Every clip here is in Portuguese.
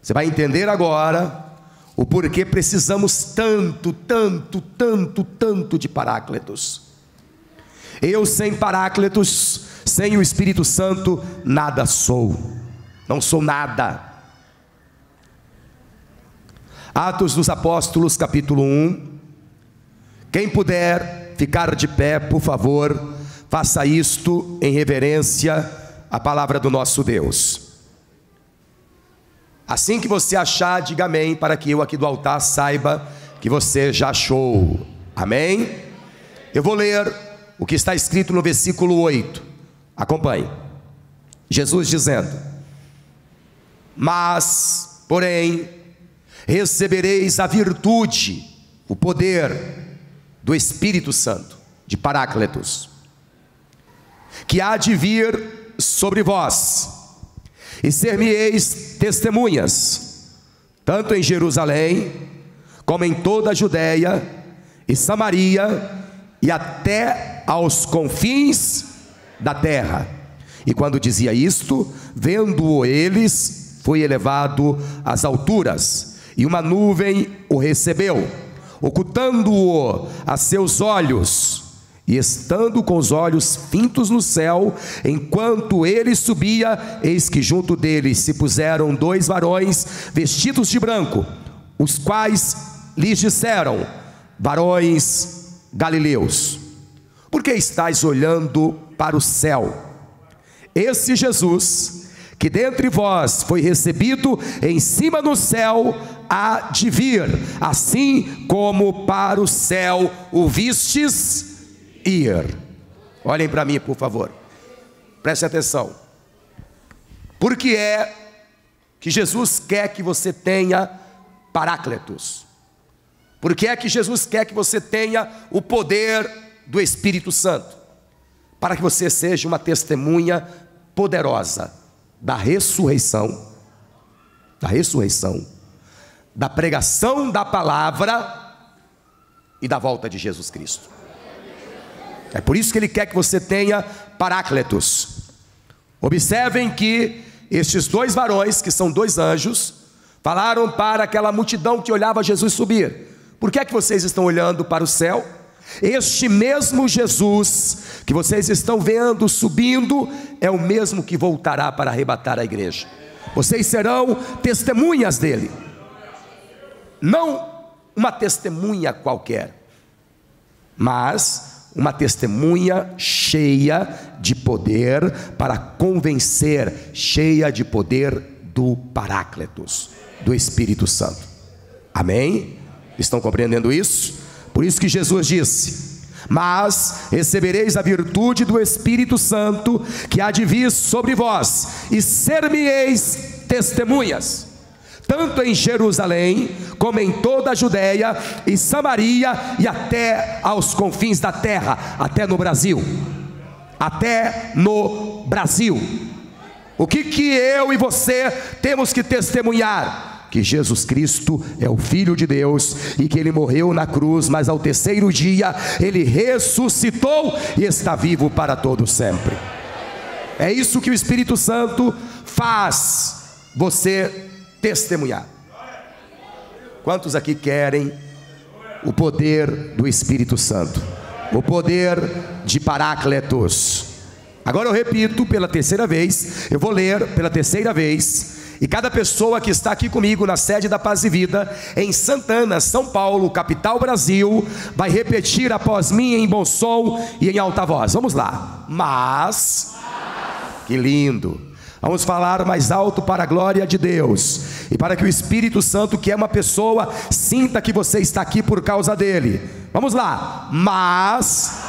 Você vai entender agora o porquê precisamos tanto de Paráclitos. Eu sem Paráclitos, sem o Espírito Santo, nada sou, não sou nada. Atos dos Apóstolos, capítulo 1. Quem puder ficar de pé, por favor, faça isto em reverência à palavra do nosso Deus. Assim que você achar, diga amém, para que eu aqui do altar saiba que você já achou. Amém? Eu vou ler o que está escrito no versículo 8. Acompanhe. Jesus dizendo: mas, porém, recebereis a virtude, o poder do Espírito Santo, de Paráclitos, que há de vir sobre vós, e ser-me-eis testemunhas, tanto em Jerusalém, como em toda a Judéia e Samaria, e até aos confins da terra. E quando dizia isto, vendo-o eles, foi elevado às alturas, e uma nuvem o recebeu, ocultando-o a seus olhos. E estando com os olhos fintos no céu, enquanto ele subia, eis que junto dele se puseram 2 varões vestidos de branco, os quais lhes disseram: varões galileus, por que estáis olhando para o céu? Esse Jesus, que dentre vós foi recebido em cima no céu, há de vir, assim como para o céu o vistes ir. Olhem para mim, por favor, preste atenção. Por que é que Jesus quer que você tenha Paráclitos? Por que é que Jesus quer que você tenha o poder do Espírito Santo? Para que você seja uma testemunha poderosa da ressurreição, da pregação da palavra e da volta de Jesus Cristo. É por isso que ele quer que você tenha Paráclitos. Observem que estes 2 varões, que são 2 anjos, falaram para aquela multidão que olhava Jesus subir: por que é que vocês estão olhando para o céu? Este mesmo Jesus que vocês estão vendo subindo é o mesmo que voltará para arrebatar a igreja. Vocês serão testemunhas dele, não uma testemunha qualquer, mas uma testemunha cheia de poder para convencer, cheia de poder do Paráclitos, do Espírito Santo. Amém? Estão compreendendo isso? Por isso que Jesus disse: mas recebereis a virtude do Espírito Santo, que há de vir sobre vós, e ser-me-eis testemunhas, tanto em Jerusalém, como em toda a Judéia e Samaria, e até aos confins da terra, até no Brasil. Até no Brasil. O que eu e você temos que testemunhar? Que Jesus Cristo é o Filho de Deus, e que Ele morreu na cruz, mas ao 3º dia Ele ressuscitou e está vivo para todo sempre. É isso que o Espírito Santo faz você testemunhar. Quantos aqui querem o poder do Espírito Santo, o poder de Paráclitos? Agora eu repito pela 3ª vez, eu vou ler pela 3ª vez, e cada pessoa que está aqui comigo na sede da Paz e Vida, em Santana, São Paulo, capital Brasil, vai repetir após mim em bom som e em alta voz. Vamos lá. Mas, que lindo! Vamos falar mais alto para a glória de Deus, e para que o Espírito Santo, que é uma pessoa, sinta que você está aqui por causa dele. Vamos lá. Mas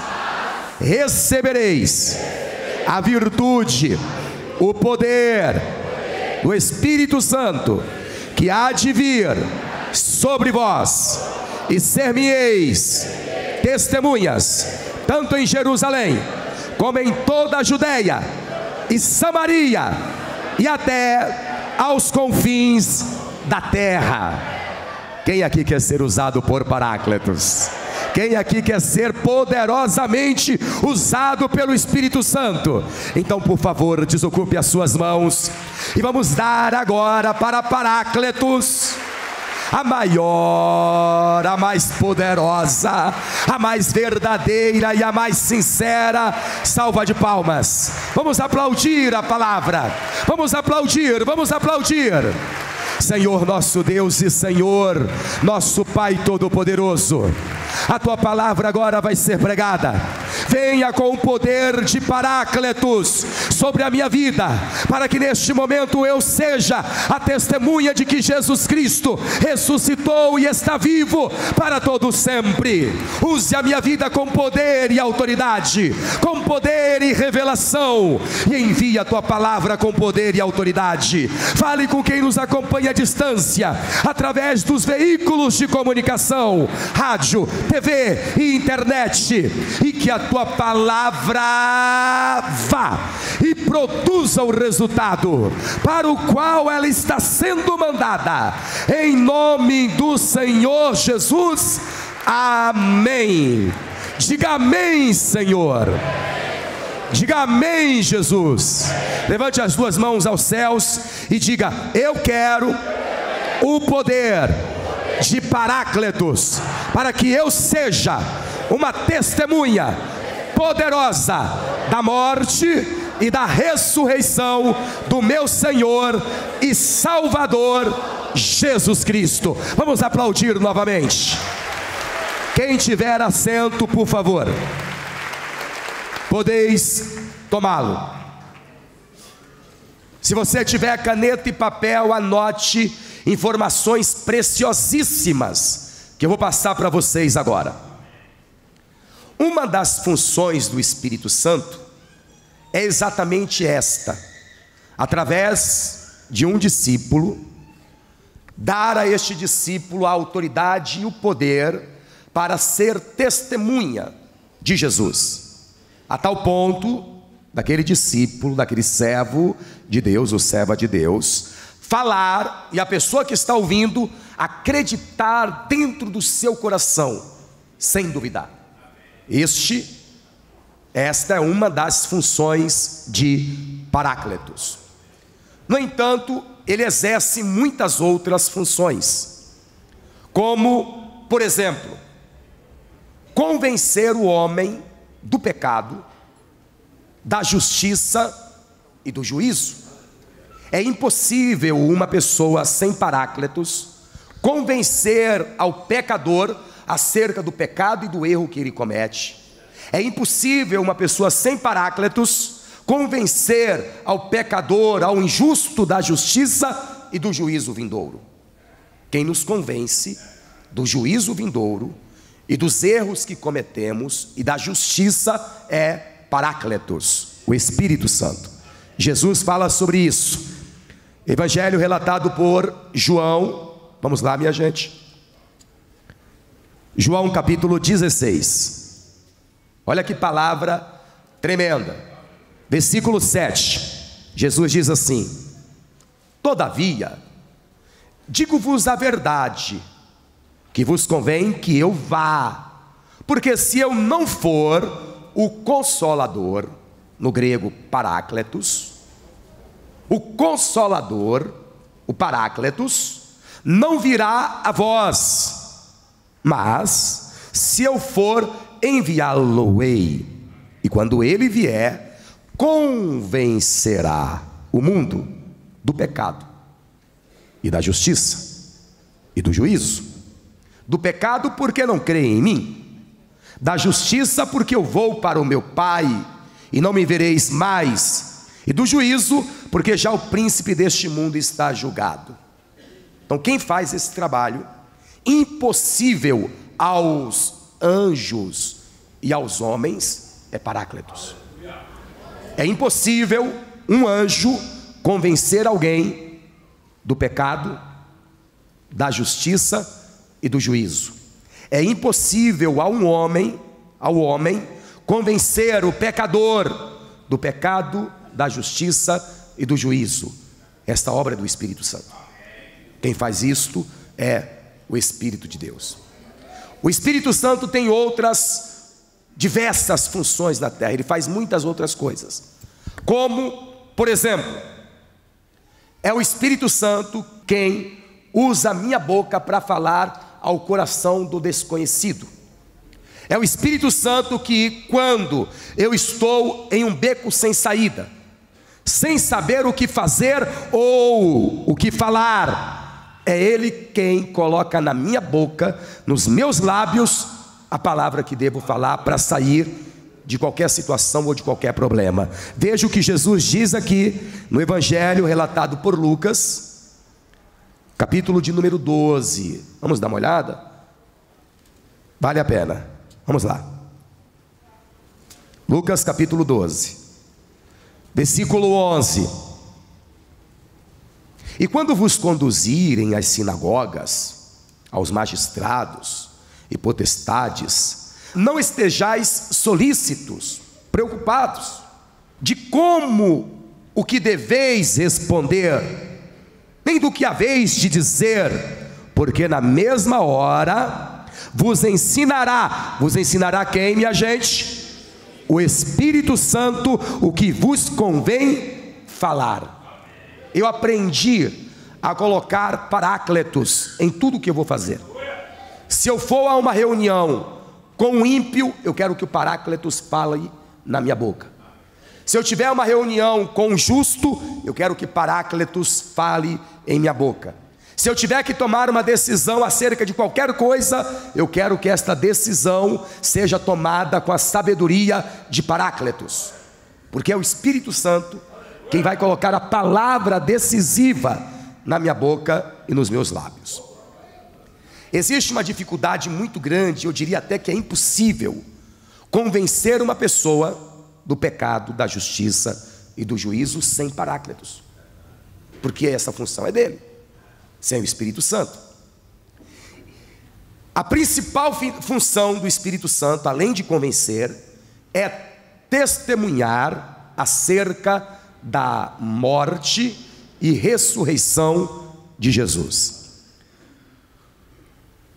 recebereis a virtude, o poder do Espírito Santo, que há de vir sobre vós, e ser-me-eis testemunhas, tanto em Jerusalém, como em toda a Judéia e Samaria, e até aos confins da terra. Quem aqui quer ser usado por Paráclitos? Quem aqui quer ser poderosamente usado pelo Espírito Santo? Então, por favor, desocupe as suas mãos e vamos dar agora para Paráclitos, a maior, a mais poderosa, a mais verdadeira e a mais sincera salva de palmas. Vamos aplaudir a palavra, vamos aplaudir, vamos aplaudir. Senhor nosso Deus e Senhor nosso Pai Todo-Poderoso, a Tua palavra agora vai ser pregada. Venha com o poder de Paráclitos sobre a minha vida, para que neste momento eu seja a testemunha de que Jesus Cristo ressuscitou e está vivo para todo sempre. Use a minha vida com poder e autoridade, com poder e revelação, e envie a Tua palavra com poder e autoridade. Fale com quem nos acompanha à distância, através dos veículos de comunicação, rádio, TV e internet, e que a Tua palavra vá e produza o resultado para o qual ela está sendo mandada, em nome do Senhor Jesus, amém. Diga amém, Senhor. Diga amém, Jesus. Levante as duas mãos aos céus e diga: eu quero o poder de Paráclitos, para que eu seja uma testemunha poderosa da morte e da ressurreição do meu Senhor e Salvador Jesus Cristo. Vamos aplaudir novamente. Quem tiver assento, por favor, podeis tomá-lo. Se você tiver caneta e papel, anote informações preciosíssimas que eu vou passar para vocês agora. Uma das funções do Espírito Santo é exatamente esta: através de um discípulo, dar a este discípulo a autoridade e o poder para ser testemunha de Jesus, a tal ponto daquele discípulo, daquele servo de Deus ou serva de Deus, falar e a pessoa que está ouvindo acreditar dentro do seu coração, sem duvidar. Esta é uma das funções de Paráclitos. No entanto, ele exerce muitas outras funções, como, por exemplo, convencer o homem do pecado, da justiça e do juízo. É impossível uma pessoa sem Paráclitos convencer ao pecador acerca do pecado e do erro que ele comete. É impossível uma pessoa sem Paráclitos convencer ao pecador, ao injusto, da justiça e do juízo vindouro. Quem nos convence do juízo vindouro e dos erros que cometemos e da justiça é Paráclitos, o Espírito Santo. Jesus fala sobre isso. Evangelho relatado por João. Vamos lá, minha gente. João capítulo 16. Olha que palavra tremenda. Versículo 7. Jesus diz assim: todavia, digo-vos a verdade, que vos convém que eu vá, porque se eu não for, o Consolador, no grego Paráclitos, o Consolador, o Paráclitos, não virá a vós. Mas, se eu for, enviá-lo-ei, e quando ele vier, convencerá o mundo do pecado, e da justiça, e do juízo. Do pecado, porque não creem em mim; da justiça, porque eu vou para o meu Pai, e não me vereis mais; e do juízo, porque já o príncipe deste mundo está julgado. Então, quem faz esse trabalho impossível aos anjos e aos homens é Paráclitos. É impossível um anjo convencer alguém do pecado, da justiça e do juízo. É impossível ao homem convencer o pecador do pecado, da justiça e do juízo. Esta obra é do Espírito Santo. Quem faz isto é o Espírito de Deus. O Espírito Santo tem outras diversas funções na terra, ele faz muitas outras coisas. Como, por exemplo, é o Espírito Santo quem usa a minha boca para falar ao coração do desconhecido. É o Espírito Santo que, quando eu estou em um beco sem saída, sem saber o que fazer ou o que falar, é Ele quem coloca na minha boca, nos meus lábios, a palavra que devo falar para sair de qualquer situação ou de qualquer problema. Veja o que Jesus diz aqui no Evangelho relatado por Lucas, capítulo de número 12. Vamos dar uma olhada? Vale a pena. Vamos lá. Lucas capítulo 12, versículo 11. E quando vos conduzirem às sinagogas, aos magistrados e potestades, não estejais solícitos, preocupados, de como o que deveis responder, nem do que haveis de dizer, porque na mesma hora vos ensinará quem, minha gente? O Espírito Santo, o que vos convém falar. Eu aprendi a colocar paráclitos em tudo que eu vou fazer. Se eu for a uma reunião com um ímpio, eu quero que o paráclitos fale na minha boca. Se eu tiver uma reunião com um justo, eu quero que paráclitos fale em minha boca. Se eu tiver que tomar uma decisão acerca de qualquer coisa, eu quero que esta decisão seja tomada com a sabedoria de Paráclitos, porque é o Espírito Santo quem vai colocar a palavra decisiva na minha boca e nos meus lábios. Existe uma dificuldade muito grande, eu diria até que é impossível, convencer uma pessoa do pecado, da justiça e do juízo sem Paráclitos, porque essa função é dele, sem o Espírito Santo. A principal função do Espírito Santo, além de convencer, é testemunhar acerca da morte e ressurreição de Jesus.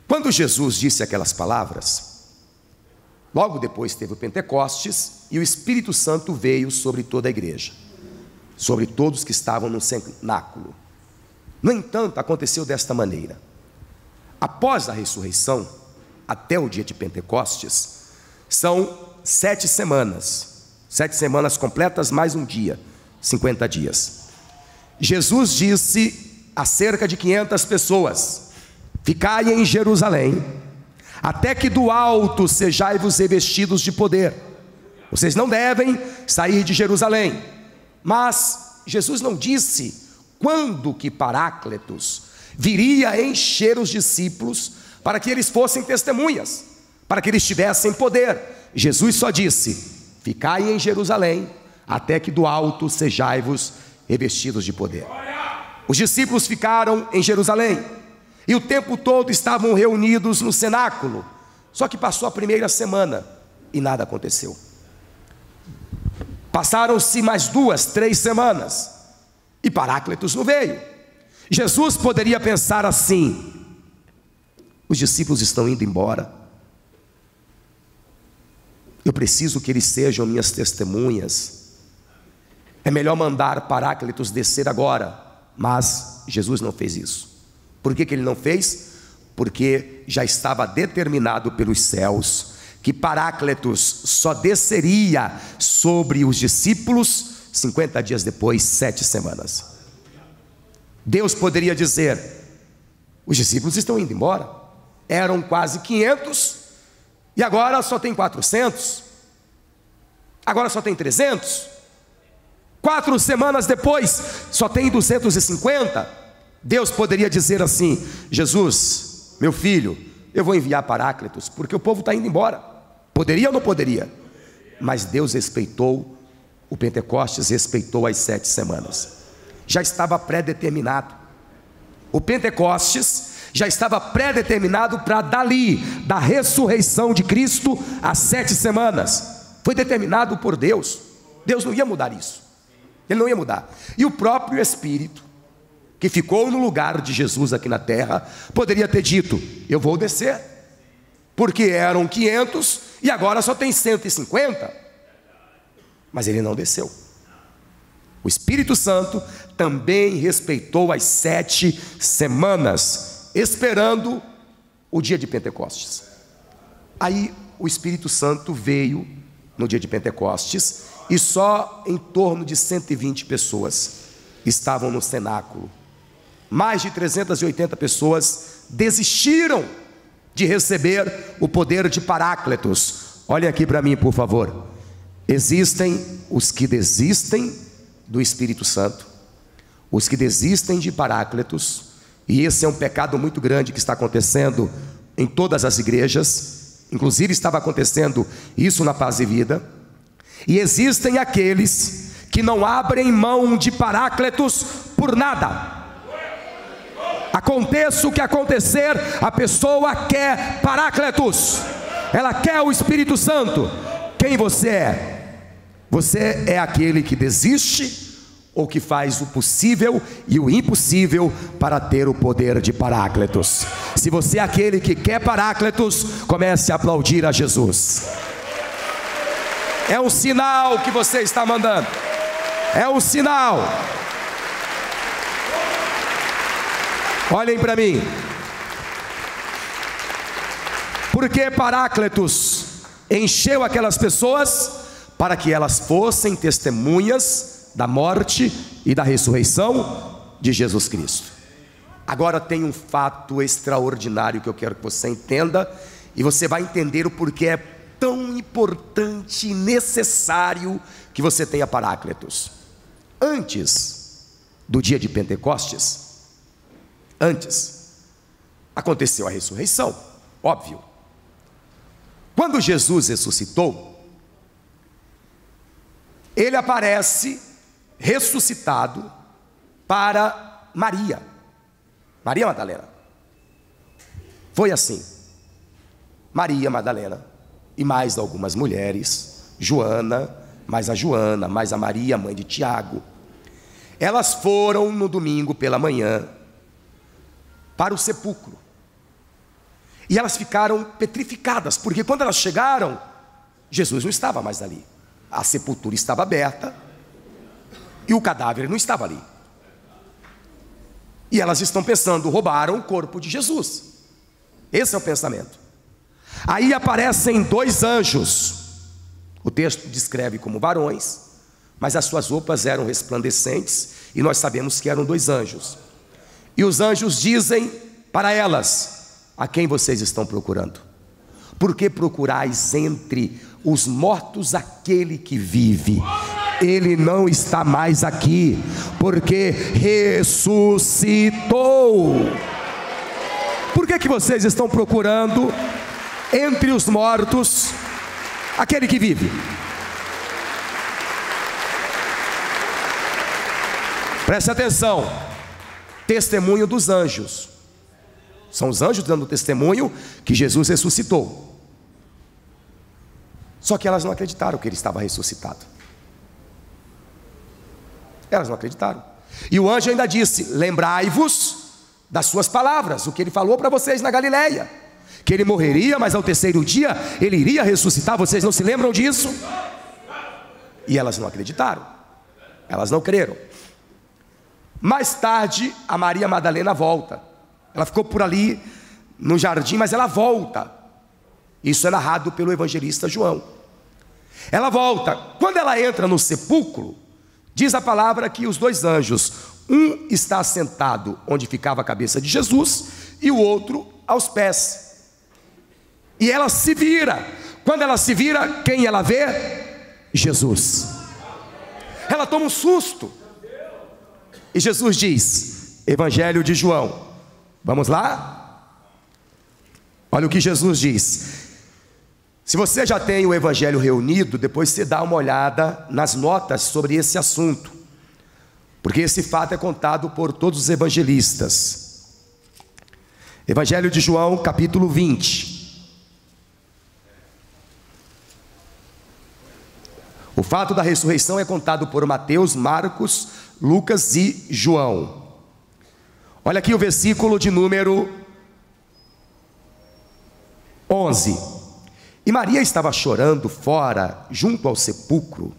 Quando Jesus disse aquelas palavras, logo depois teve o Pentecostes e o Espírito Santo veio sobre toda a igreja, sobre todos que estavam no cenáculo. No entanto, aconteceu desta maneira: após a ressurreição, até o dia de Pentecostes, são 7 semanas, 7 semanas completas mais um dia, 50 dias. Jesus disse a cerca de 500 pessoas: ficai em Jerusalém, até que do alto sejai-vos revestidos de poder. Vocês não devem sair de Jerusalém. Mas Jesus não disse quando que Paráclitos viria encher os discípulos para que eles fossem testemunhas, para que eles tivessem poder. Jesus só disse: ficai em Jerusalém, até que do alto sejai-vos revestidos de poder. Os discípulos ficaram em Jerusalém e o tempo todo estavam reunidos no cenáculo. Só que passou a primeira semana e nada aconteceu. Passaram-se mais 2, 3 semanas e Paráclitos não veio. Jesus poderia pensar assim: os discípulos estão indo embora, eu preciso que eles sejam minhas testemunhas, é melhor mandar Paráclitos descer agora. Mas Jesus não fez isso. Por que ele não fez? Porque já estava determinado pelos céus que Paráclitos só desceria sobre os discípulos 50 dias depois, 7 semanas. Deus poderia dizer: os discípulos estão indo embora, eram quase 500 e agora só tem 400, agora só tem 300, 4 semanas depois só tem 250. Deus poderia dizer assim: Jesus, meu filho, eu vou enviar Paráclitos porque o povo está indo embora. Poderia ou não poderia? Mas Deus respeitou o Pentecostes, respeitou as 7 semanas. Já estava pré-determinado. O Pentecostes já estava pré-determinado para dali, da ressurreição de Cristo, às 7 semanas. Foi determinado por Deus. Deus não ia mudar isso. Ele não ia mudar. E o próprio Espírito, que ficou no lugar de Jesus aqui na terra, poderia ter dito: eu vou descer. porque eram 500 e agora só tem 150. Mas ele não desceu. O Espírito Santo também respeitou as 7 semanas, esperando o dia de Pentecostes. Aí o Espírito Santo veio no dia de Pentecostes e só em torno de 120 pessoas estavam no cenáculo. Mais de 380 pessoas desistiram de receber o poder de Paráclitos. Olhem aqui para mim, por favor. Existem os que desistem do Espírito Santo, os que desistem de Paráclitos, e esse é um pecado muito grande que está acontecendo em todas as igrejas, inclusive estava acontecendo isso na Paz e Vida. E existem aqueles que não abrem mão de Paráclitos por nada. Aconteça o que acontecer, a pessoa quer Paráclitos, ela quer o Espírito Santo. Quem você é? Você é aquele que desiste ou que faz o possível e o impossível para ter o poder de Paráclitos? Se você é aquele que quer Paráclitos, comece a aplaudir a Jesus. É um sinal que você está mandando. É um sinal. Olhem para mim. Porque Paráclitos encheu aquelas pessoas para que elas fossem testemunhas da morte e da ressurreição de Jesus Cristo. Agora tem um fato extraordinário que eu quero que você entenda, e você vai entender o porquê é tão importante e necessário que você tenha Paráclitos. Antes do dia de Pentecostes, aconteceu a ressurreição, óbvio. Quando Jesus ressuscitou, ele aparece ressuscitado para Maria Madalena. Foi assim: Maria Madalena e mais algumas mulheres, Joana, mais a Maria, mãe de Tiago, elas foram no domingo pela manhã para o sepulcro. E elas ficaram petrificadas, porque quando elas chegaram, Jesus não estava mais ali. A sepultura estava aberta e o cadáver não estava ali. E elas estão pensando: roubaram o corpo de Jesus. Esse é o pensamento. Aí aparecem 2 anjos. O texto descreve como varões, mas as suas roupas eram resplandecentes, e nós sabemos que eram 2 anjos. E os anjos dizem para elas: a quem vocês estão procurando? Por que procurais entre os mortos aquele que vive? Ele não está mais aqui, porque ressuscitou. Por que vocês estão procurando entre os mortos aquele que vive? Preste atenção. Testemunho dos anjos. São os anjos dando testemunho que Jesus ressuscitou. Só que elas não acreditaram que ele estava ressuscitado. Elas não acreditaram. E o anjo ainda disse: lembrai-vos das suas palavras, o que ele falou para vocês na Galileia, que ele morreria, mas ao 3º dia ele iria ressuscitar. Vocês não se lembram disso? E elas não acreditaram. Elas não creram. Mais tarde, a Maria Madalena volta. Ela ficou por ali no jardim, mas ela volta. Isso é narrado pelo evangelista João. Ela volta. Quando ela entra no sepulcro, diz a palavra que os 2 anjos, um está sentado onde ficava a cabeça de Jesus, e o outro aos pés. E ela se vira. Quando ela se vira, quem ela vê? Jesus. Ela toma um susto. E Jesus diz, Evangelho de João, vamos lá? Olha o que Jesus diz. Se você já tem o Evangelho reunido, depois você dá uma olhada nas notas sobre esse assunto, porque esse fato é contado por todos os evangelistas. Evangelho de João, capítulo 20. O fato da ressurreição é contado por Mateus, Marcos, Lucas e João. Olha aqui o versículo de número 11. E Maria estava chorando fora, junto ao sepulcro.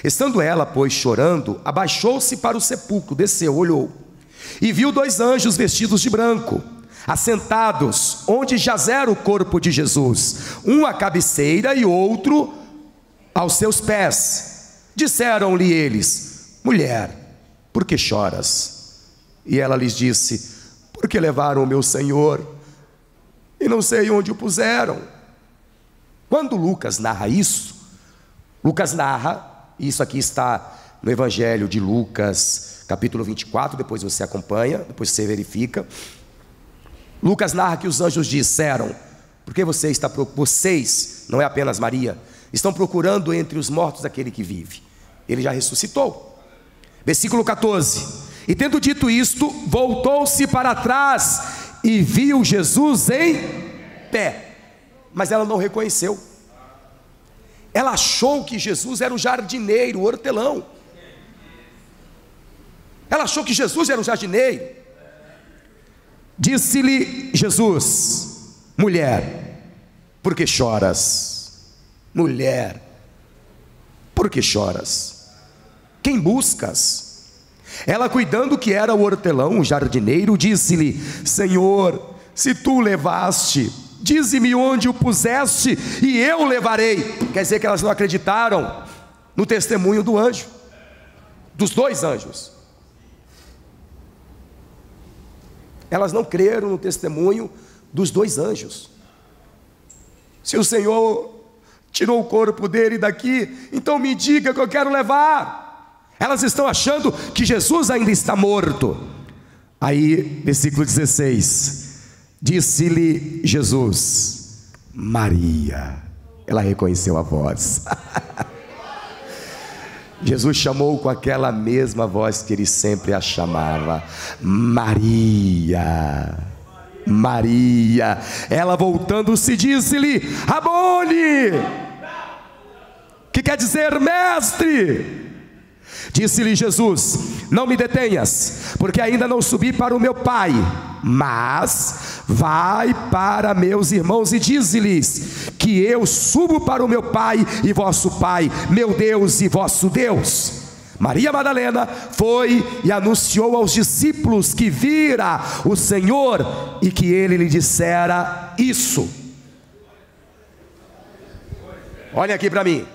Estando ela, pois, chorando, abaixou-se para o sepulcro, desceu, olhou, e viu 2 anjos vestidos de branco, assentados onde jazera o corpo de Jesus, um à cabeceira e outro aos seus pés. Disseram-lhe eles: mulher, por que choras? E ela lhes disse: porque levaram o meu Senhor e não sei onde o puseram. Quando Lucas narra isso, isso aqui está no Evangelho de Lucas, capítulo 24, depois você acompanha, depois você verifica. Lucas narra que os anjos disseram: porque vocês, não é apenas Maria, estão procurando entre os mortos aquele que vive. Ele já ressuscitou. Versículo 14: e tendo dito isto, voltou-se para trás e viu Jesus em pé. Mas ela não reconheceu. Ela achou que Jesus era o jardineiro, o hortelão. Ela achou que Jesus era o jardineiro. Disse-lhe Jesus: mulher, por que choras? Mulher, por que choras? Quem buscas? Ela, cuidando que era o hortelão, o jardineiro, disse-lhe: Senhor, se tu o levaste, dize-me onde o puseste e eu o levarei. Quer dizer que elas não acreditaram no testemunho do anjo, dos 2 anjos. Elas não creram no testemunho dos 2 anjos. Se o Senhor tirou o corpo dele daqui, então me diga que eu quero levar. Elas estão achando que Jesus ainda está morto. Aí, versículo 16: disse-lhe Jesus: Maria. Ela reconheceu a voz. Jesus chamou com aquela mesma voz que ele sempre a chamava: Maria, Maria. Ela, voltando-se, disse-lhe: Rabone, que quer dizer mestre. Disse-lhe Jesus: não me detenhas, porque ainda não subi para o meu Pai, mas vai para meus irmãos e dize-lhes que eu subo para o meu Pai e vosso Pai, meu Deus e vosso Deus. Maria Madalena foi e anunciou aos discípulos que vira o Senhor e que ele lhe dissera isso. Olha aqui para mim,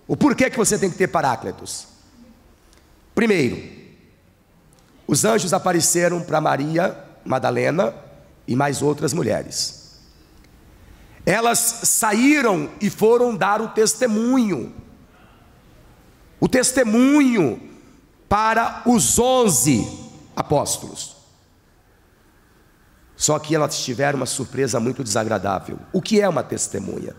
o porquê que você tem que ter paráclitos. Primeiro, os anjos apareceram para Maria Madalena e mais outras mulheres. Elas saíram e foram dar o testemunho para os 11 apóstolos. Só que elas tiveram uma surpresa muito desagradável. O que é uma testemunha?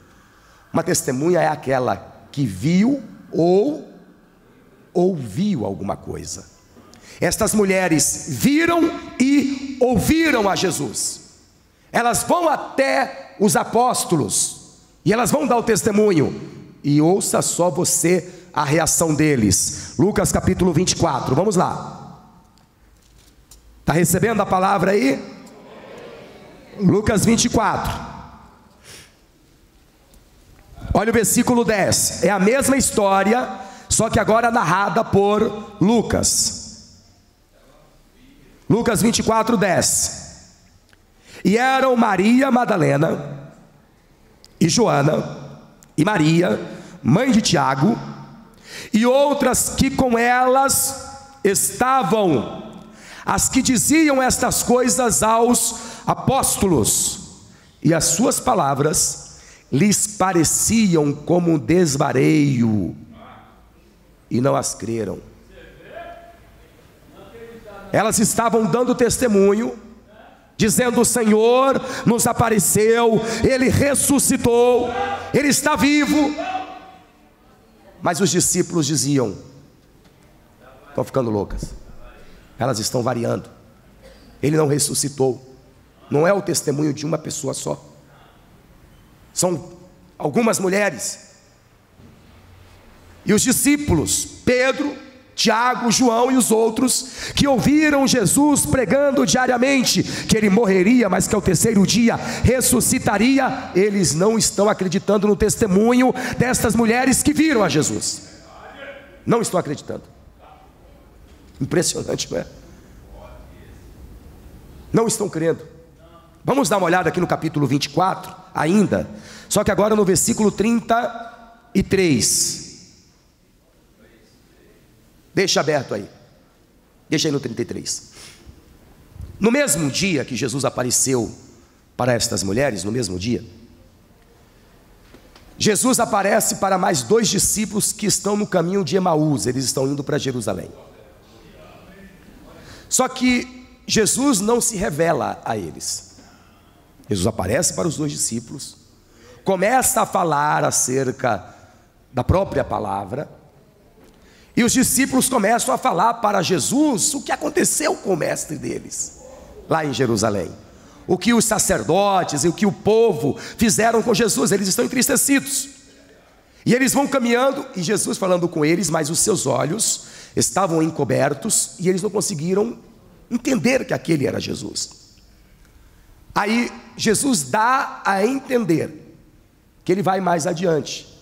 Uma testemunha é aquela que viu ou ouviu alguma coisa. Estas mulheres viram e ouviram a Jesus. Elas vão até os apóstolos e elas vão dar o testemunho. E ouça só você a reação deles. Lucas capítulo 24, vamos lá. Está recebendo a palavra aí? Lucas 24. Olha o versículo 10. É a mesma história, só que agora narrada por Lucas. Lucas 24, 10. E eram Maria Madalena e Joana e Maria, mãe de Tiago, e outras que com elas estavam, as que diziam estas coisas aos apóstolos, e as suas palavras lhes pareciam como um desvario, e não as creram. Elas estavam dando testemunho, dizendo: o Senhor nos apareceu, Ele ressuscitou, Ele está vivo. Mas os discípulos diziam: estão ficando loucas, elas estão variando, Ele não ressuscitou. Não é o testemunho de uma pessoa só, são algumas mulheres. E os discípulos, Pedro, Tiago, João e os outros, que ouviram Jesus pregando diariamente que ele morreria, mas que ao terceiro dia ressuscitaria, eles não estão acreditando no testemunho destas mulheres que viram a Jesus. Não estão acreditando. Impressionante, não é? Não estão crendo. Vamos dar uma olhada aqui no capítulo 24 ainda, só que agora no versículo 33. Deixa aberto aí. Deixa aí no 33. No mesmo dia que Jesus apareceu para estas mulheres, no mesmo dia, Jesus aparece para mais 2 discípulos que estão no caminho de Emaús. Eles estão indo para Jerusalém. Só que Jesus não se revela a eles. Jesus aparece para os 2 discípulos, começa a falar acerca da própria palavra, e os discípulos começam a falar para Jesus o que aconteceu com o mestre deles, lá em Jerusalém. O que os sacerdotes e o que o povo fizeram com Jesus. Eles estão entristecidos. E eles vão caminhando, e Jesus falando com eles, mas os seus olhos estavam encobertos, e eles não conseguiram entender que aquele era Jesus. Aí Jesus dá a entender que ele vai mais adiante.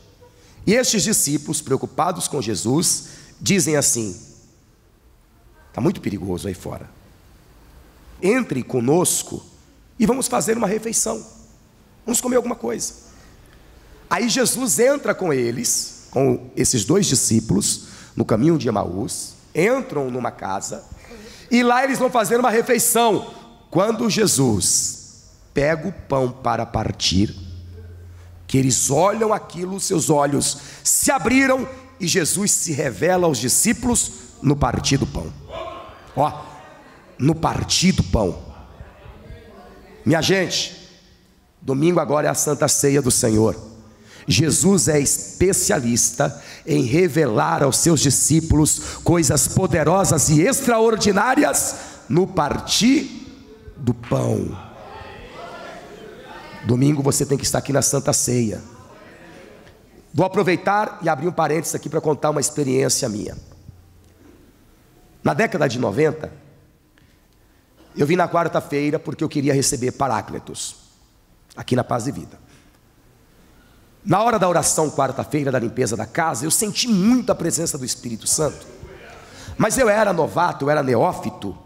E estes discípulos, preocupados com Jesus, dizem assim: está muito perigoso aí fora, entre conosco e vamos fazer uma refeição, vamos comer alguma coisa. Aí Jesus entra com eles, com esses 2 discípulos, no caminho de Emaús, entram numa casa, e lá eles vão fazer uma refeição. Quando Jesus pega o pão para partir, que eles olham aquilo, seus olhos se abriram, e Jesus se revela aos discípulos no partir do pão. Ó, no partir do pão. Minha gente, domingo agora é a Santa Ceia do Senhor. Jesus é especialista em revelar aos seus discípulos coisas poderosas e extraordinárias no partir do pão. Domingo você tem que estar aqui na Santa Ceia. Vou aproveitar e abrir um parênteses aqui para contar uma experiência minha. Na década de 90, eu vim na quarta-feira porque eu queria receber Paráclitos, aqui na Paz e Vida. Na hora da oração quarta-feira, da limpeza da casa, eu senti muito a presença do Espírito Santo. Mas eu era novato, eu era neófito,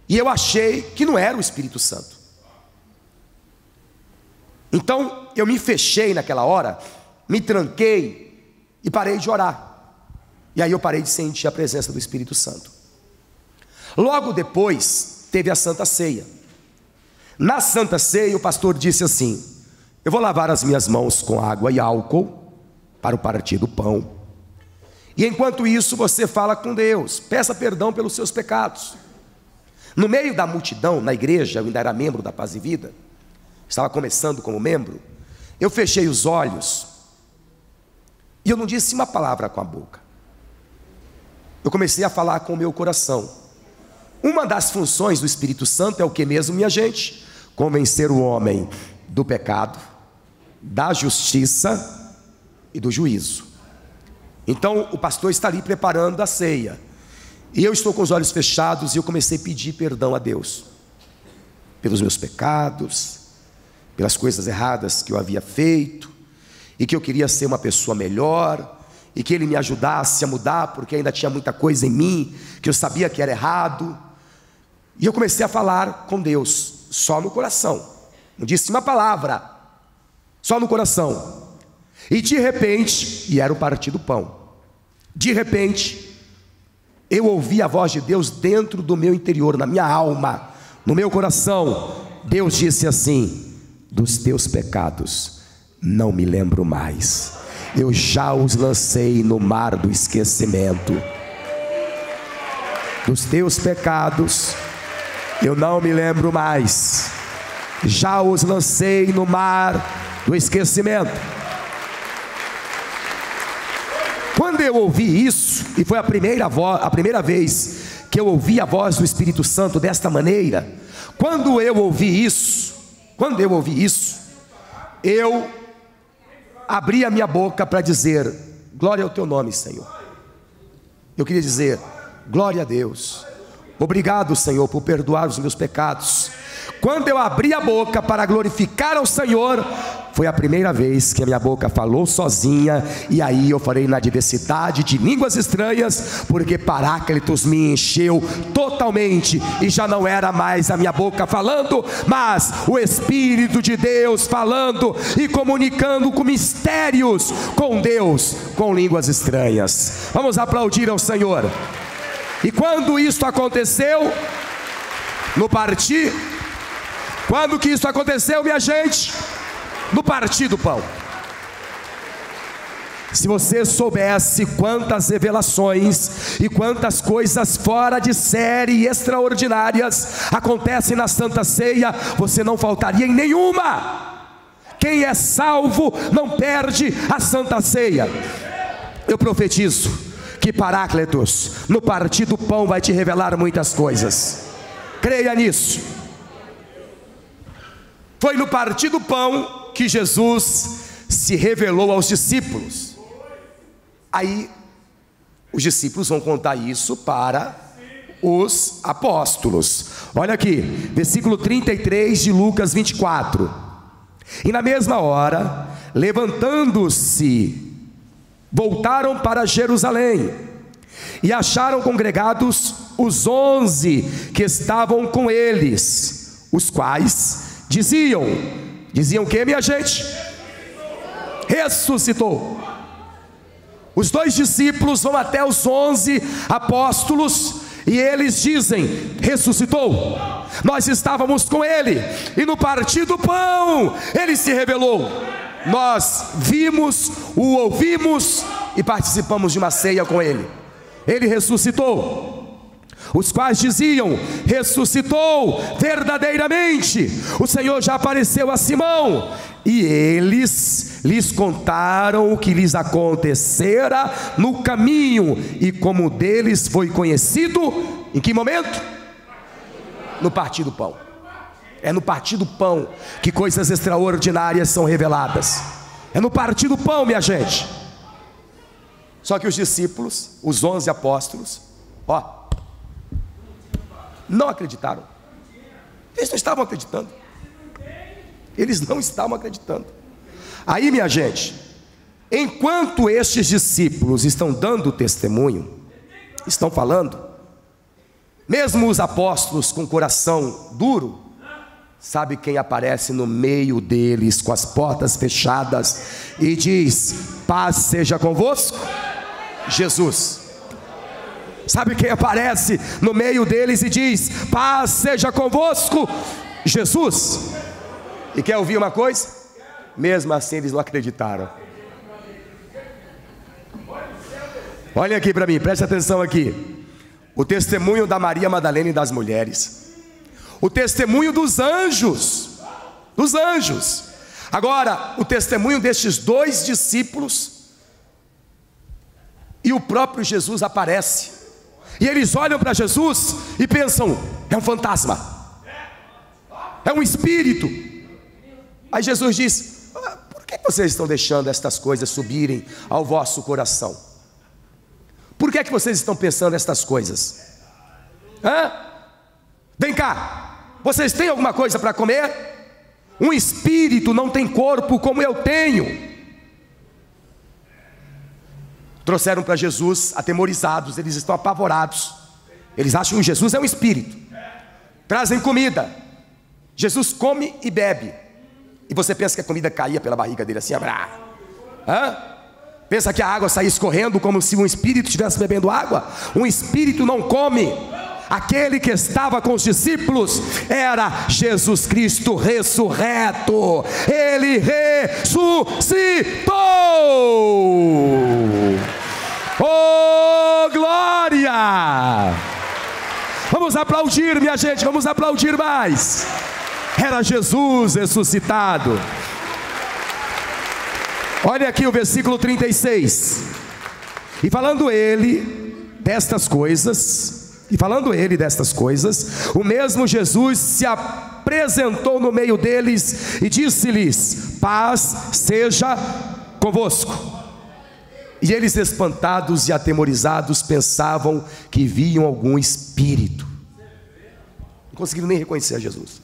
e eu achei que não era o Espírito Santo. Então eu me fechei naquela hora, me tranquei e parei de orar. E aí eu parei de sentir a presença do Espírito Santo. Logo depois teve a Santa Ceia. Na Santa Ceia o pastor disse assim: eu vou lavar as minhas mãos com água e álcool para o partir do pão, e enquanto isso você fala com Deus, peça perdão pelos seus pecados. No meio da multidão, na igreja, eu ainda era membro da Paz e Vida, estava começando como membro. Eu fechei os olhos e eu não disse uma palavra com a boca. Eu comecei a falar com o meu coração. Uma das funções do Espírito Santo é o que mesmo, minha gente? Convencer o homem do pecado, da justiça e do juízo. Então o pastor está ali preparando a ceia, e eu estou com os olhos fechados, e eu comecei a pedir perdão a Deus pelos meus pecados, pelas coisas erradas que eu havia feito, e que eu queria ser uma pessoa melhor, e que Ele me ajudasse a mudar, porque ainda tinha muita coisa em mim que eu sabia que era errado. E eu comecei a falar com Deus, só no coração, não disse uma palavra, só no coração. E de repente, e era o partir do pão, de repente eu ouvi a voz de Deus dentro do meu interior, na minha alma, no meu coração. Deus disse assim: dos teus pecados não me lembro mais, eu já os lancei no mar do esquecimento. Dos teus pecados eu não me lembro mais, já os lancei no mar do esquecimento. Quando eu ouvi isso, e foi a primeira vez que eu ouvi a voz do Espírito Santo desta maneira, quando eu ouvi isso, eu abri a minha boca para dizer: glória ao teu nome, Senhor. Eu queria dizer, glória a Deus, obrigado, Senhor, por perdoar os meus pecados. Quando eu abri a boca para glorificar ao Senhor, foi a primeira vez que a minha boca falou sozinha, e aí eu falei na diversidade de línguas estranhas, porque Paráclitos me encheu totalmente, e já não era mais a minha boca falando, mas o Espírito de Deus falando e comunicando com mistérios com Deus, com línguas estranhas. Vamos aplaudir ao Senhor. E quando isso aconteceu, no partir, quando que isso aconteceu, minha gente? No partir do pão. Se você soubesse quantas revelações e quantas coisas fora de série e extraordinárias acontecem na Santa Ceia, você não faltaria em nenhuma. Quem é salvo não perde a Santa Ceia. Eu profetizo que Paráclitos, no partir do pão, vai te revelar muitas coisas. Creia nisso. Foi no partir do pão que Jesus se revelou aos discípulos. Aí os discípulos vão contar isso para os apóstolos. Olha aqui, versículo 33 de Lucas 24. E na mesma hora, levantando-se, voltaram para Jerusalém, e acharam congregados os 11 que estavam com eles, os quais diziam o que, minha gente? Ressuscitou. Os 2 discípulos vão até os 11 apóstolos, e eles dizem: ressuscitou. Nós estávamos com ele, e no partir do pão ele se revelou. Nós vimos, o ouvimos e participamos de uma ceia com ele. Ele ressuscitou. Os quais diziam: ressuscitou verdadeiramente. O Senhor já apareceu a Simão. E eles lhes contaram o que lhes acontecera no caminho, e como deles foi conhecido. Em que momento? No partir do pão. É no partir do pão que coisas extraordinárias são reveladas. É no partir do pão, minha gente. Só que os discípulos, os 11 apóstolos, não acreditaram. Eles não estavam acreditando. Eles não estavam acreditando. Aí, minha gente, enquanto estes discípulos estão dando testemunho, estão falando, mesmo os apóstolos com coração duro, sabe quem aparece no meio deles com as portas fechadas e diz: paz seja convosco? Jesus. Sabe quem aparece no meio deles e diz: paz seja convosco? Jesus. E quer ouvir uma coisa? Mesmo assim eles não acreditaram. Olha aqui para mim, preste atenção aqui. O testemunho da Maria Madalena e das mulheres, o testemunho dos anjos, agora o testemunho destes 2 discípulos, e o próprio Jesus aparece, e eles olham para Jesus e pensam: é um fantasma, é um espírito. Aí Jesus diz: por que vocês estão deixando estas coisas subirem ao vosso coração? Por que vocês estão pensando estas coisas? Vem cá, vocês têm alguma coisa para comer? Um espírito não tem corpo como eu tenho. Trouxeram para Jesus atemorizados, eles estão apavorados. Eles acham que Jesus é um espírito. Trazem comida. Jesus come e bebe. E você pensa que a comida caía pela barriga dele assim, pensa que a água saía escorrendo como se um espírito estivesse bebendo água? Um espírito não come. Aquele que estava com os discípulos era Jesus Cristo ressurreto. Ele ressuscitou. Oh, glória! Vamos aplaudir, minha gente, vamos aplaudir mais. Era Jesus ressuscitado. Olha aqui o versículo 36. E falando ele destas coisas, o mesmo Jesus se apresentou no meio deles e disse-lhes: paz seja convosco. E eles, espantados e atemorizados, pensavam que viam algum espírito. Não conseguiram nem reconhecer a Jesus.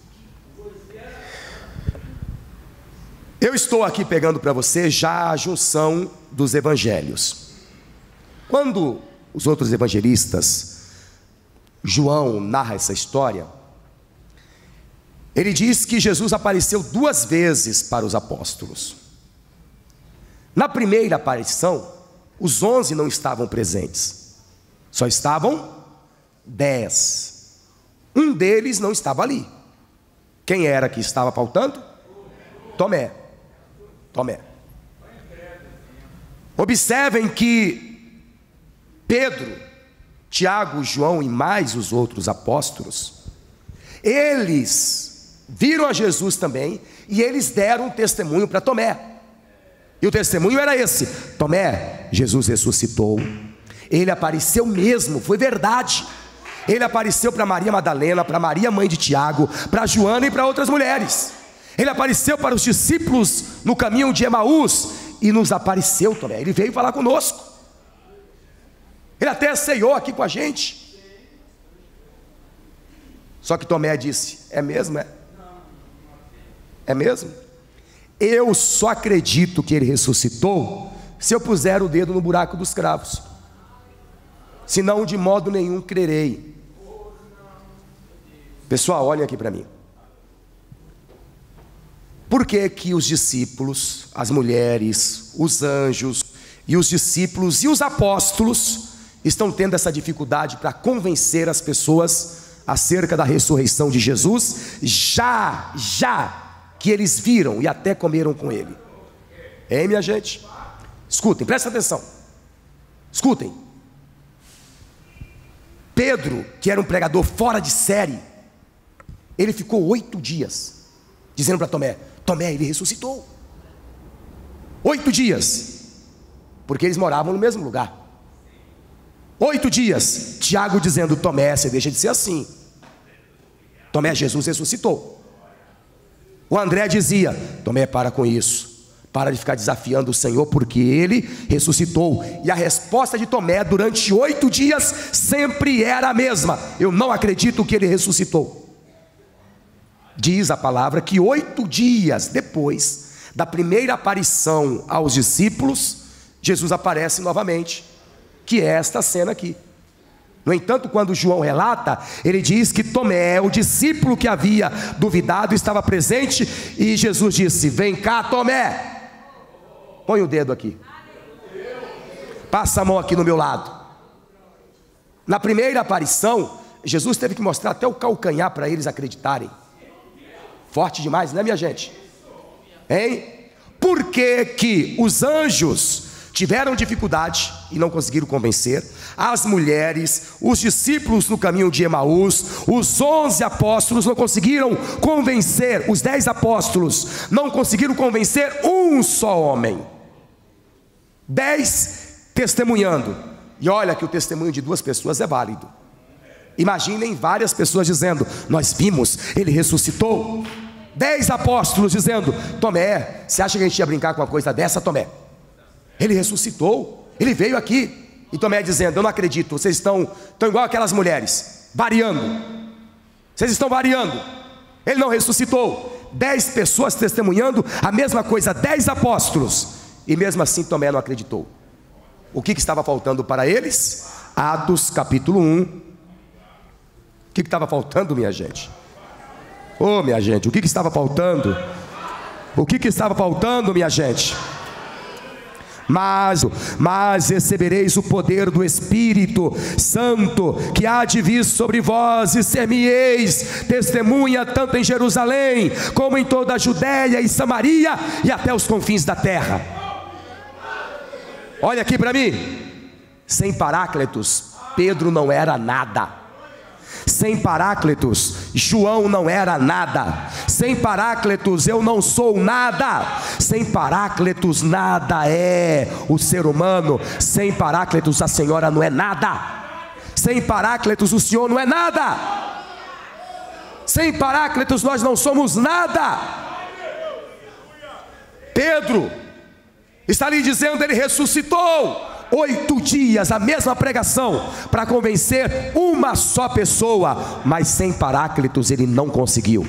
Eu estou aqui pegando para você já a junção dos evangelhos. Quando os outros evangelistas, João narra essa história, ele diz que Jesus apareceu 2 vezes para os apóstolos. Na primeira aparição, os 11 não estavam presentes, só estavam 10. Um deles não estava ali. Quem era que estava faltando? Tomé. Observem que Pedro, Tiago, João e mais os outros apóstolos, eles viram a Jesus também, e eles deram um testemunho para Tomé. E o testemunho era esse: Tomé, Jesus ressuscitou. Ele apareceu mesmo, foi verdade. Ele apareceu para Maria Madalena, para Maria, mãe de Tiago, para Joana e para outras mulheres. Ele apareceu para os discípulos no caminho de Emaús, e nos apareceu, Tomé. Ele veio falar conosco. Ele até ceiou aqui com a gente. Só que Tomé disse: é mesmo? É mesmo? Eu só acredito que ele ressuscitou se eu puser o dedo no buraco dos cravos, senão de modo nenhum crerei. Pessoal, olhem aqui para mim. Por que que os discípulos, as mulheres, os anjos e os discípulos e os apóstolos estão tendo essa dificuldade para convencer as pessoas acerca da ressurreição de Jesus, já que eles viram e até comeram com ele? Hein, minha gente? Escutem, prestem atenção. Escutem. Pedro, que era um pregador fora de série, ele ficou 8 dias dizendo para Tomé: Tomé, ele ressuscitou. 8 dias, porque eles moravam no mesmo lugar. 8 dias, Tiago dizendo: Tomé, você deixa de ser assim. Tomé, Jesus ressuscitou. O André dizia: Tomé, para com isso, para de ficar desafiando o Senhor, porque ele ressuscitou. E a resposta de Tomé durante 8 dias sempre era a mesma: eu não acredito que ele ressuscitou. Diz a palavra que 8 dias depois da primeira aparição aos discípulos, Jesus aparece novamente, que é esta cena aqui. No entanto, quando João relata, ele diz que Tomé, o discípulo que havia duvidado, estava presente, e Jesus disse: vem cá, Tomé, põe o dedo aqui, passa a mão aqui no meu lado. Na primeira aparição, Jesus teve que mostrar até o calcanhar para eles acreditarem. Forte demais, né, minha gente? Hein? Por que que os anjos tiveram dificuldade e não conseguiram convencer? As mulheres, os discípulos no caminho de Emaús, os 11 apóstolos não conseguiram convencer, os 10 apóstolos não conseguiram convencer um só homem. 10 testemunhando. E olha que o testemunho de 2 pessoas é válido. Imaginem várias pessoas dizendo: nós vimos, ele ressuscitou. 10 apóstolos dizendo: Tomé, você acha que a gente ia brincar com uma coisa dessa, Tomé? Ele ressuscitou, ele veio aqui. E Tomé dizendo: eu não acredito, vocês estão igual aquelas mulheres, variando. Vocês estão variando, ele não ressuscitou. 10 pessoas testemunhando a mesma coisa, 10 apóstolos, e mesmo assim Tomé não acreditou. O que estava faltando para eles? Atos capítulo 1. O que estava faltando, minha gente? Oh, minha gente, o que estava faltando? O que estava faltando, minha gente? Mas recebereis o poder do Espírito Santo, que há de vir sobre vós, e ser-me-eis testemunha tanto em Jerusalém, como em toda a Judéia e Samaria, e até os confins da terra. Olha aqui para mim. Sem Paráclitos, Pedro não era nada. Sem Paráclitos, João não era nada. Sem Paráclitos, eu não sou nada. Sem Paráclitos, nada é o ser humano. Sem Paráclitos, a senhora não é nada. Sem Paráclitos, o senhor não é nada. Sem Paráclitos, nós não somos nada. Pedro, Está ali dizendo, ele ressuscitou. 8 dias, a mesma pregação, para convencer uma só pessoa, mas sem Paráclitos ele não conseguiu.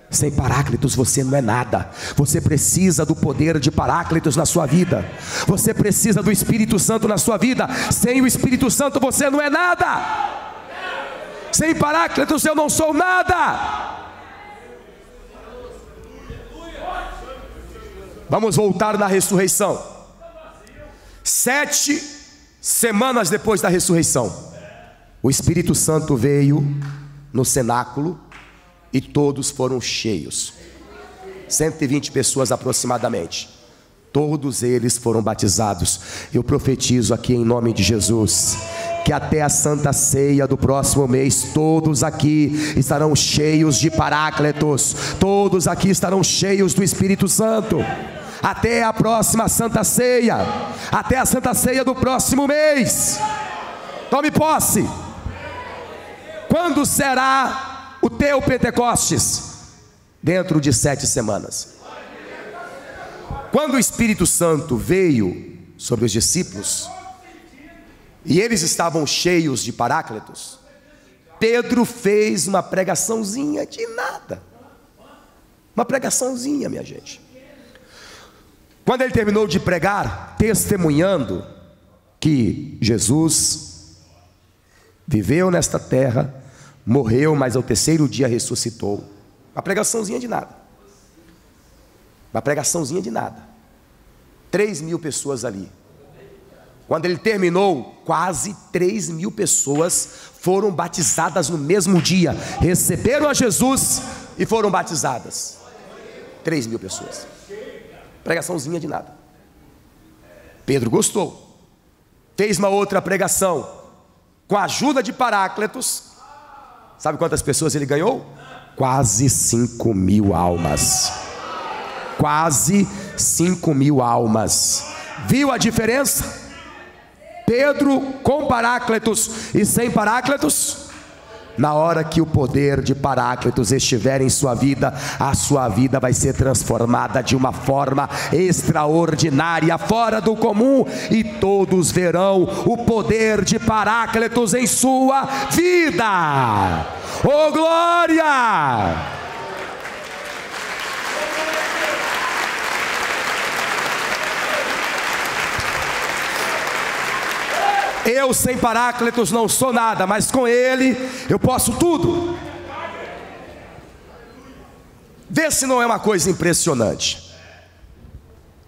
Sem Paráclitos você não é nada. Você precisa do poder de Paráclitos na sua vida. Você precisa do Espírito Santo na sua vida. Sem o Espírito Santo você não é nada. Sem Paráclitos eu não sou nada. Vamos voltar na ressurreição. 7 semanas depois da ressurreição, o Espírito Santo veio no cenáculo e todos foram cheios. 120 pessoas aproximadamente. Todos eles foram batizados. Eu profetizo aqui em nome de Jesus, que até a Santa Ceia do próximo mês, todos aqui estarão cheios de Paráclitos. Todos aqui estarão cheios do Espírito Santo. Até a próxima Santa Ceia, até a Santa Ceia do próximo mês. Tome posse. Quando será o teu Pentecostes? Dentro de 7 semanas. Quando o Espírito Santo veio sobre os discípulos e eles estavam cheios de Paráclitos, Pedro fez uma pregaçãozinha de nada. Uma pregaçãozinha, minha gente. Quando ele terminou de pregar, testemunhando que Jesus viveu nesta terra, morreu, mas ao 3º dia ressuscitou. Uma pregaçãozinha de nada. Uma pregaçãozinha de nada. 3.000 pessoas ali. Quando ele terminou, quase 3.000 pessoas foram batizadas no mesmo dia. Receberam a Jesus e foram batizadas. 3.000 pessoas. Pregaçãozinha de nada. Pedro gostou. Fez uma outra pregação com a ajuda de Paráclitos. Sabe quantas pessoas ele ganhou? Quase 5.000 almas. Quase 5.000 almas. Viu a diferença? Pedro com Paráclitos e sem Paráclitos. Na hora que o poder de Paráclitos estiver em sua vida, a sua vida vai ser transformada de uma forma extraordinária, fora do comum, e todos verão o poder de Paráclitos em sua vida. Oh glória! Eu sem Paráclitos não sou nada, mas com ele eu posso tudo. Vê se não é uma coisa impressionante.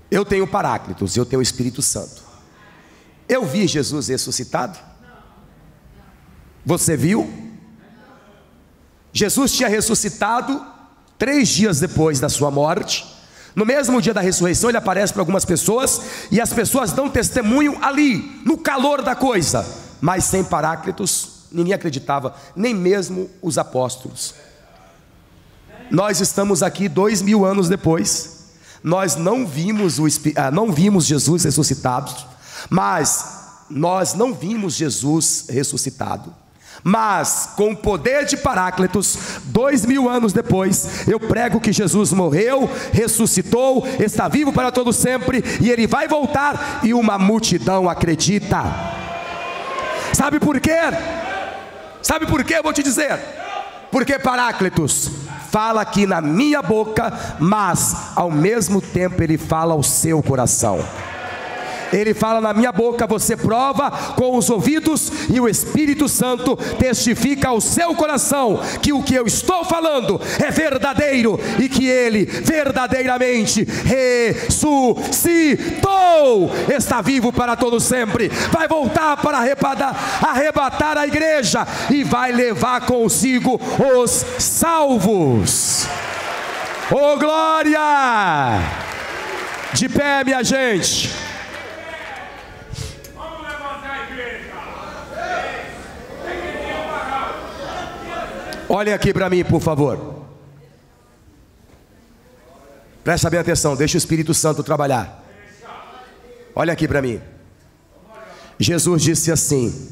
Eu tenho Paráclitos, eu tenho o Espírito Santo. Eu vi Jesus ressuscitado. Você viu? Jesus tinha ressuscitado 3 dias depois da sua morte. No mesmo dia da ressurreição ele aparece para algumas pessoas, e as pessoas dão testemunho ali, no calor da coisa. Mas sem Paráclitos ninguém acreditava, nem mesmo os apóstolos. Nós estamos aqui 2000 anos depois. Nós não vimos Jesus ressuscitado, mas nós não vimos Jesus ressuscitado. Mas com o poder de Paráclitos, 2000 anos depois, eu prego que Jesus morreu, ressuscitou, está vivo para todo sempre, e ele vai voltar, e uma multidão acredita. Sabe por quê? Sabe por quê? Eu vou te dizer. Porque Paráclitos fala aqui na minha boca, mas ao mesmo tempo ele fala ao seu coração. Ele fala na minha boca, você prova com os ouvidos, e o Espírito Santo testifica ao seu coração que o que eu estou falando é verdadeiro, e que ele verdadeiramente ressuscitou, está vivo para todo sempre, vai voltar para arrebatar a igreja e vai levar consigo os salvos. Oh glória! De pé, minha gente. Olhem aqui para mim, por favor. Presta bem atenção, deixa o Espírito Santo trabalhar. Olha aqui para mim. Jesus disse assim: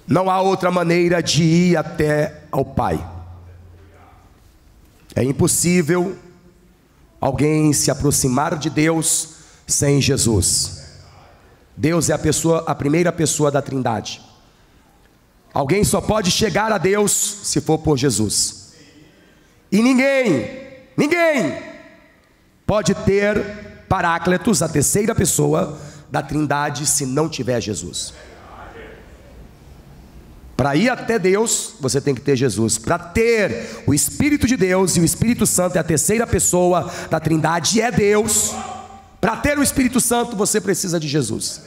não há outra maneira de ir até ao Pai. É impossível alguém se aproximar de Deus sem Jesus. Deus é a primeira pessoa da Trindade. Alguém só pode chegar a Deus se for por Jesus. E ninguém pode ter Paráclitos, a terceira pessoa da Trindade, se não tiver Jesus. Para ir até Deus, você tem que ter Jesus. Para ter o Espírito de Deus, e o Espírito Santo é a terceira pessoa da Trindade, é Deus. Para ter o Espírito Santo, você precisa de Jesus.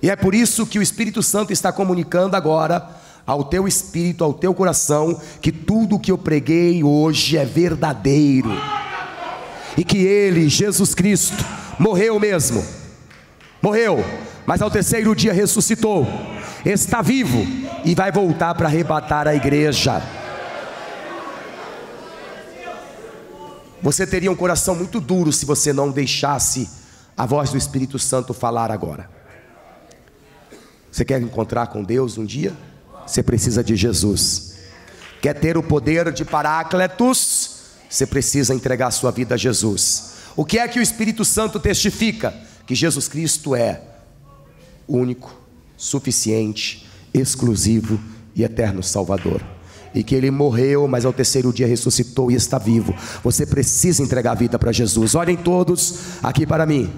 E é por isso que o Espírito Santo está comunicando agora ao teu espírito, ao teu coração, que tudo o que eu preguei hoje é verdadeiro. E que Ele, Jesus Cristo, morreu mesmo. Morreu, mas ao terceiro dia ressuscitou. Está vivo e vai voltar para arrebatar a igreja. Você teria um coração muito duro se você não deixasse a voz do Espírito Santo falar agora. Você quer encontrar com Deus um dia? Você precisa de Jesus. Quer ter o poder de Paráclitos? Você precisa entregar a sua vida a Jesus. O que é que o Espírito Santo testifica? Que Jesus Cristo é único, suficiente, exclusivo e eterno Salvador. E que Ele morreu, mas ao terceiro dia ressuscitou e está vivo. Você precisa entregar a vida para Jesus. Olhem todos aqui para mim.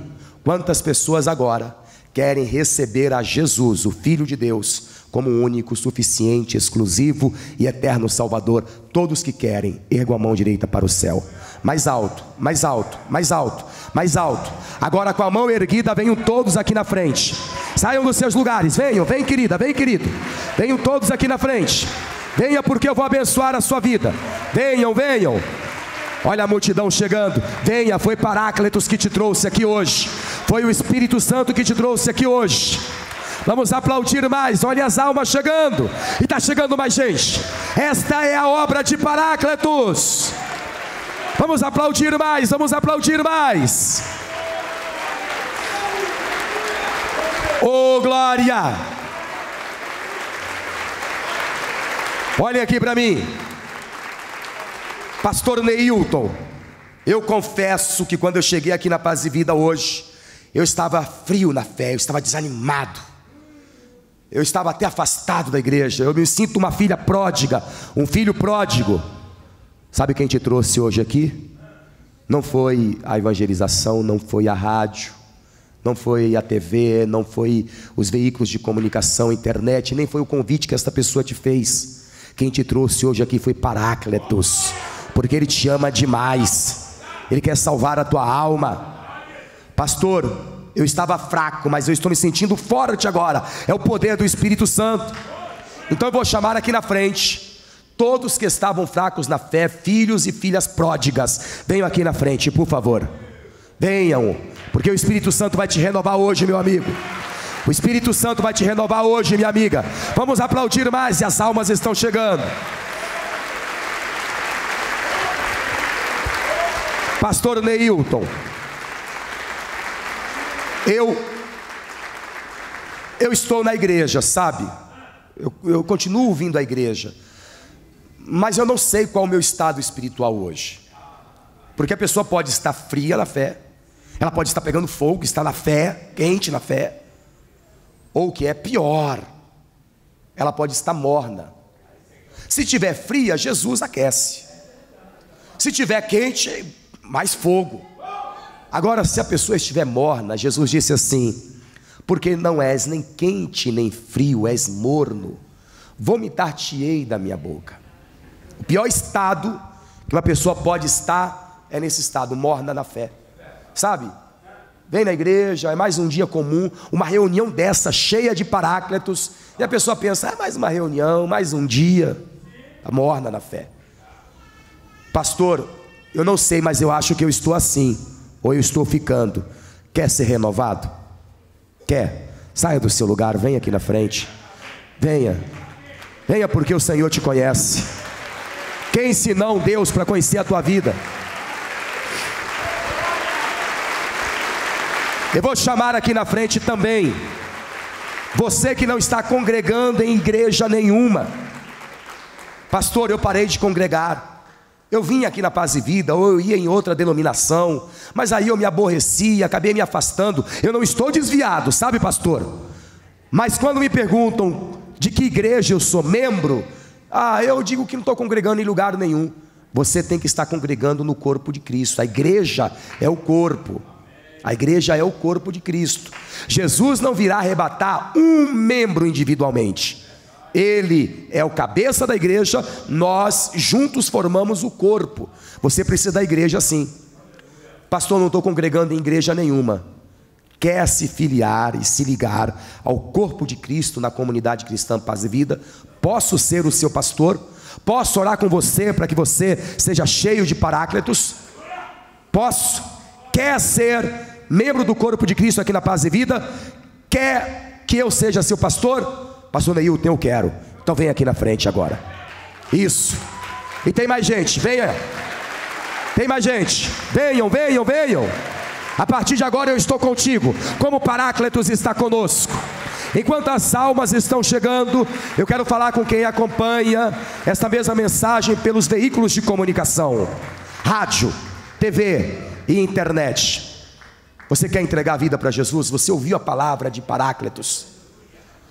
Quantas pessoas agora querem receber a Jesus, o Filho de Deus, como único, suficiente, exclusivo e eterno Salvador? Todos que querem, ergam a mão direita para o céu. Mais alto, mais alto, mais alto, mais alto. Agora com a mão erguida, venham todos aqui na frente. Saiam dos seus lugares, venham, vem querida, vem querido. Venham todos aqui na frente. Venha porque eu vou abençoar a sua vida. Venham, venham. Olha a multidão chegando. Venha, foi Paráclitos que te trouxe aqui hoje. Foi o Espírito Santo que te trouxe aqui hoje. Vamos aplaudir mais, olha as almas chegando. E está chegando mais gente. Esta é a obra de Paráclitos. Vamos aplaudir mais, vamos aplaudir mais. Oh glória! Olhem aqui para mim. Pastor Neilton, eu confesso que quando eu cheguei aqui na Paz e Vida hoje, eu estava frio na fé, eu estava desanimado, eu estava até afastado da igreja. Eu me sinto uma filha pródiga, um filho pródigo. Sabe quem te trouxe hoje aqui? Não foi a evangelização, não foi a rádio, não foi a TV, não foi os veículos de comunicação, internet, nem foi o convite que esta pessoa te fez. Quem te trouxe hoje aqui foi Paráclitos, porque Ele te ama demais, Ele quer salvar a tua alma. Pastor, eu estava fraco, mas eu estou me sentindo forte agora. É o poder do Espírito Santo. Então eu vou chamar aqui na frente todos que estavam fracos na fé, filhos e filhas pródigas. Venham aqui na frente, por favor. Venham, porque o Espírito Santo vai te renovar hoje, meu amigo. O Espírito Santo vai te renovar hoje, minha amiga. Vamos aplaudir mais, e as almas estão chegando. Pastor Neilton, eu estou na igreja, sabe? Eu continuo vindo à igreja, mas eu não sei qual é o meu estado espiritual hoje. Porque a pessoa pode estar fria na fé, ela pode estar pegando fogo, está na fé, quente na fé, ou o que é pior, ela pode estar morna. Se tiver fria, Jesus aquece. Se tiver quente, mais fogo. Agora, se a pessoa estiver morna, Jesus disse assim: porque não és nem quente nem frio, és morno, vomitar-te-ei da minha boca. O pior estado que uma pessoa pode estar é nesse estado, morna na fé. Sabe? Vem na igreja, é mais um dia comum, uma reunião dessa, cheia de Paráclitos, e a pessoa pensa, mais uma reunião, mais um dia. Está morna na fé. Pastor, eu não sei, mas eu acho que eu estou assim, ou eu estou ficando. Quer ser renovado? Quer? Saia do seu lugar, venha aqui na frente. Venha, venha porque o Senhor te conhece. Quem senão Deus para conhecer a tua vida? Eu vou chamar aqui na frente também você que não está congregando em igreja nenhuma. Pastor, eu parei de congregar, eu vim aqui na Paz e Vida, ou eu ia em outra denominação, mas aí eu me aborreci, acabei me afastando. Eu não estou desviado, sabe, pastor? Mas quando me perguntam de que igreja eu sou membro, eu digo que não estou congregando em lugar nenhum. Você tem que estar congregando no corpo de Cristo. A igreja é o corpo. A igreja é o corpo de Cristo. Jesus não virá arrebatar um membro individualmente. Ele é o cabeça da igreja, nós juntos formamos o corpo. Você precisa da igreja sim. Pastor, não estou congregando em igreja nenhuma. Quer se filiar e se ligar ao corpo de Cristo na comunidade cristã Paz e Vida? Posso ser o seu pastor? Posso orar com você para que você seja cheio de paráclitos? Posso? Quer ser membro do corpo de Cristo aqui na Paz e Vida? Quer que eu seja seu pastor? Pastor Neilton, eu quero. Então vem aqui na frente agora. Isso. E tem mais gente, venha. Tem mais gente. Venham, venham, venham. A partir de agora eu estou contigo, como Paráclitos está conosco. Enquanto as almas estão chegando, eu quero falar com quem acompanha esta mesma mensagem pelos veículos de comunicação, rádio, TV e internet. Você quer entregar a vida para Jesus? Você ouviu a palavra de Paráclitos?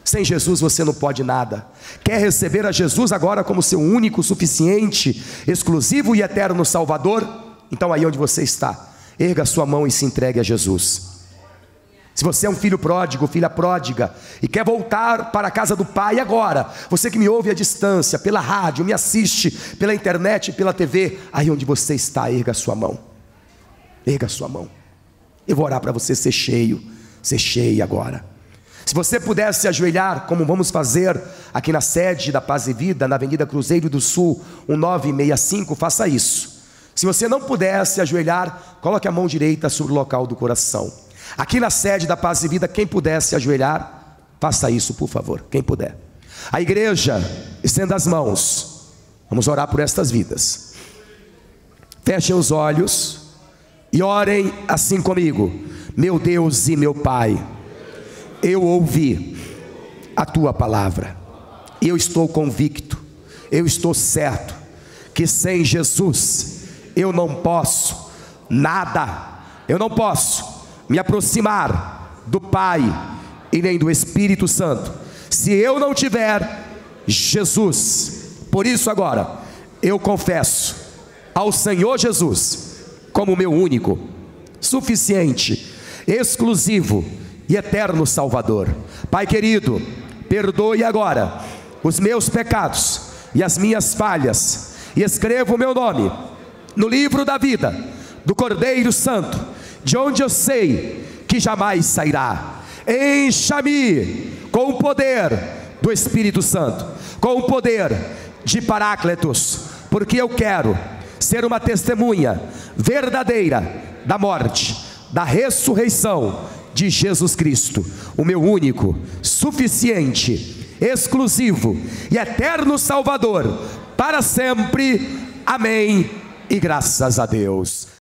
Sem Jesus você não pode nada. Quer receber a Jesus agora como seu único, suficiente, exclusivo e eterno Salvador? Então aí onde você está, erga a sua mão e se entregue a Jesus. Se você é um filho pródigo, filha pródiga, e quer voltar para a casa do Pai agora, você que me ouve à distância, pela rádio, me assiste pela internet, pela TV, aí onde você está, erga a sua mão. Erga a sua mão. Eu vou orar para você ser cheio, ser cheia agora. Se você pudesse se ajoelhar, como vamos fazer aqui na sede da Paz e Vida, na Avenida Cruzeiro do Sul, 1965, faça isso. Se você não pudesse ajoelhar, coloque a mão direita sobre o local do coração. Aqui na sede da Paz e Vida, quem pudesse ajoelhar, faça isso, por favor, quem puder. A igreja, estenda as mãos, vamos orar por estas vidas. Fechem os olhos e orem assim comigo. Meu Deus e meu Pai, eu ouvi a tua palavra, eu estou convicto, eu estou certo, que sem Jesus eu não posso nada, eu não posso me aproximar do Pai e nem do Espírito Santo, se eu não tiver Jesus. Por isso agora, eu confesso ao Senhor Jesus, como meu único, suficiente, exclusivo e eterno Salvador. Pai querido, perdoe agora os meus pecados e as minhas falhas, e escreva o meu nome no livro da vida do Cordeiro Santo, de onde eu sei que jamais sairá. Encha-me com o poder do Espírito Santo, com o poder de Paráclitos, porque eu quero ser uma testemunha verdadeira da morte, da ressurreição de Jesus Cristo, o meu único, suficiente, exclusivo e eterno Salvador, para sempre. Amém e graças a Deus.